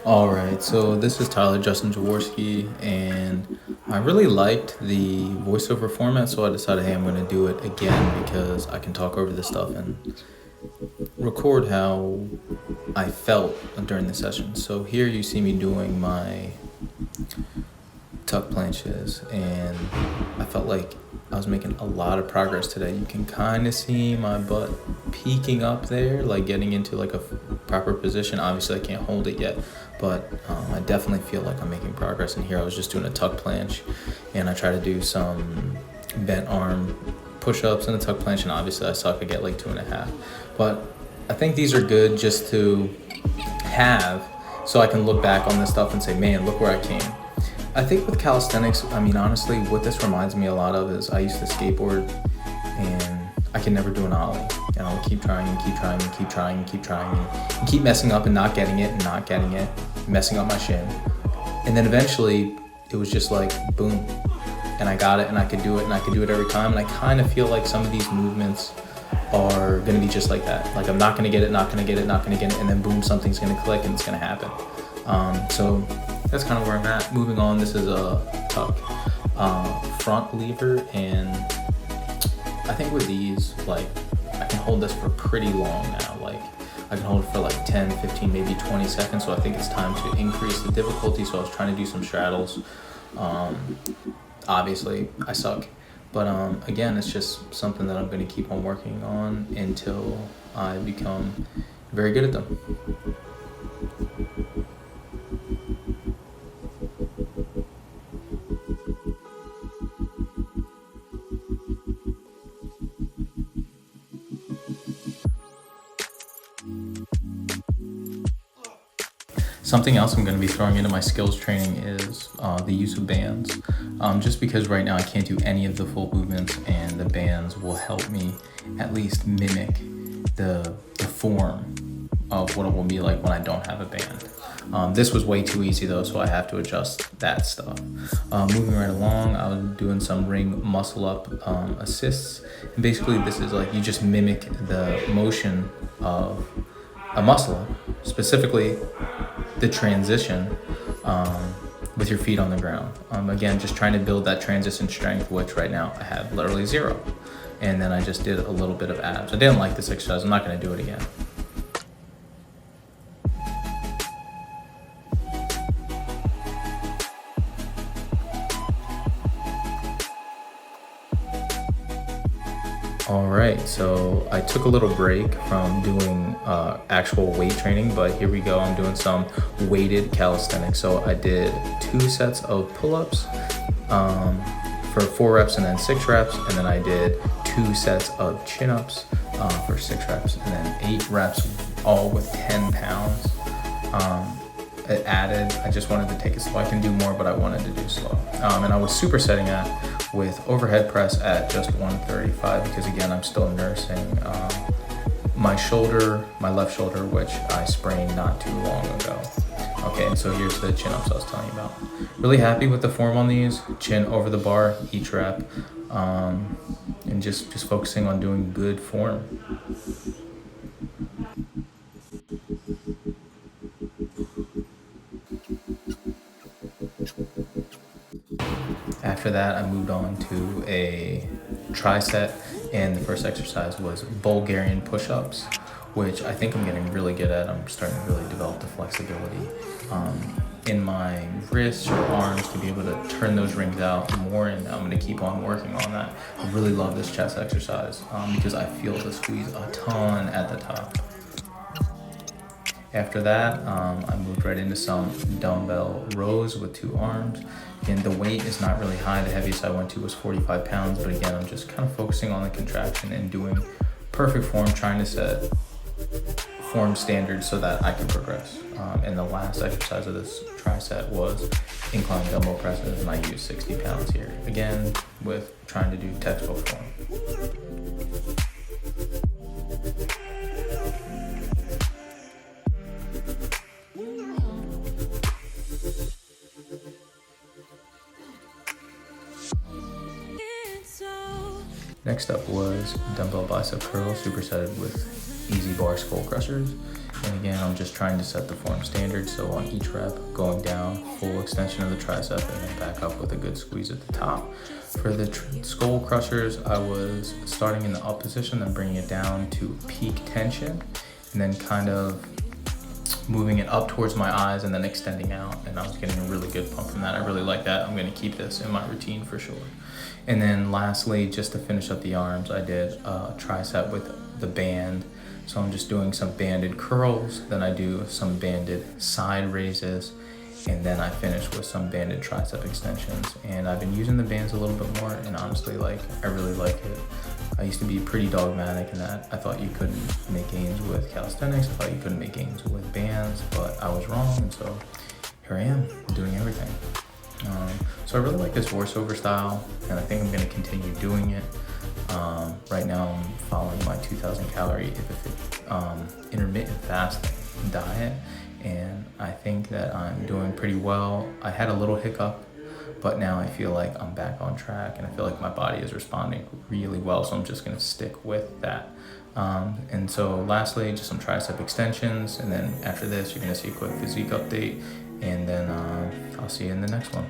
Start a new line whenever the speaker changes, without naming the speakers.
All right, so this is Tyler Justin Jaworski, and I really liked the voiceover format, so I decided, hey, I'm going to do it again because I can talk over this stuff and record how I felt during the session. So here you see me doing my tuck planches, and I felt like I was making a lot of progress today. You can kind of see my butt peeking up there, like getting into like a proper position. Obviously I can't hold it yet, but I definitely feel like I'm making progress. And here I was just doing a tuck planche, and I try to do some bent arm push-ups and a tuck planche, and obviously I suck. I get like 2.5, but I think these are good just to have, so I can look back on this stuff and say, man, look where I came. I think with calisthenics, I mean, honestly, what this reminds me a lot of is I used to skateboard and I could never do an ollie. And I would keep trying and keep trying and keep trying and keep trying and keep messing up and not getting it and not getting it, messing up my shin. And then eventually it was just like, boom. And I got it and I could do it and I could do it every time. And I kind of feel like some of these movements are going to be just like that. Like I'm not going to get it, not going to get it, not going to get it. And then boom, something's going to click and it's going to happen. So that's kind of where I'm at. Moving on, this is a tuck front lever, and I think with these, like, I can hold this for pretty long now. Like I can hold it for like 10, 15, maybe 20 seconds. So I think it's time to increase the difficulty. So I was trying to do some straddles. Obviously I suck, but again, it's just something that I'm going to keep on working on until I become very good at them. Something else I'm going to be throwing into my skills training is the use of bands. Just because right now I can't do any of the full movements, and the bands will help me at least mimic the form of what it will be like when I don't have a band. This was way too easy though, so I have to adjust that stuff. Moving right along, I was doing some ring muscle up assists. And basically this is like you just mimic the motion of a muscle up, specifically the transition with your feet on the ground. Again, just trying to build that transition strength, which right now I have literally 0. And then I just did a little bit of abs. I didn't like this exercise. I'm not going to do it again. All right, so I took a little break from doing actual weight training, but here we go. I'm doing some weighted calisthenics. So I did 2 sets of pull-ups for 4 reps and then 6 reps, and then I did 2 sets of chin-ups for 6 reps, and then 8 reps, all with 10 pounds. It added, I just wanted to take it slow. I can do more, but I wanted to do slow. And I was supersetting that with overhead press at just 135 because again, I'm still nursing my shoulder, my left shoulder, which I sprained not too long ago. Okay, and so here's the chin-ups I was telling you about. Really happy with the form on these. Chin over the bar, each rep, and just focusing on doing good form. After that, I moved on to a tricep, and the first exercise was Bulgarian Push-ups, which I think I'm getting really good at. I'm starting to really develop the flexibility in my wrists or arms to be able to turn those rings out more, and I'm going to keep on working on that. I really love this chest exercise because I feel the squeeze a ton at the top. After that, I moved right into some dumbbell rows with 2 arms. And the weight is not really high. The heaviest I went to was 45 pounds. But again, I'm just kind of focusing on the contraction and doing perfect form, trying to set form standards so that I can progress. And the last exercise of this tricep was incline dumbbell presses, and I used 60 pounds here. Again, with trying to do textbook form. Next up was dumbbell bicep curl supersetted with easy bar skull crushers. And again, I'm just trying to set the form standard. So on each rep, going down, full extension of the tricep, and then back up with a good squeeze at the top. For the skull crushers, I was starting in the up position, then bringing it down to peak tension, and then kind of moving it up towards my eyes and then extending out. And I was getting a really good pump from that. I really like that. I'm gonna keep this in my routine for sure. And then lastly, just to finish up the arms, I did a tricep with the band. So I'm just doing some banded curls, then I do some banded side raises, and then I finish with some banded tricep extensions. And I've been using the bands a little bit more, and honestly, I really like it. I used to be pretty dogmatic in that I thought you couldn't make gains with calisthenics, I thought you couldn't make gains with bands, but I was wrong, and so here I am, doing everything. So I really like this voiceover style, and I think I'm gonna continue doing it. Right now I'm following my 2,000 calorie intermittent fasting diet, and I think that I'm doing pretty well. I had a little hiccup, but now I feel like I'm back on track, and I feel like my body is responding really well, so I'm just gonna stick with that. And so lastly, just some tricep extensions, and then after this, you're gonna see a quick physique update, and then I'll see you in the next one.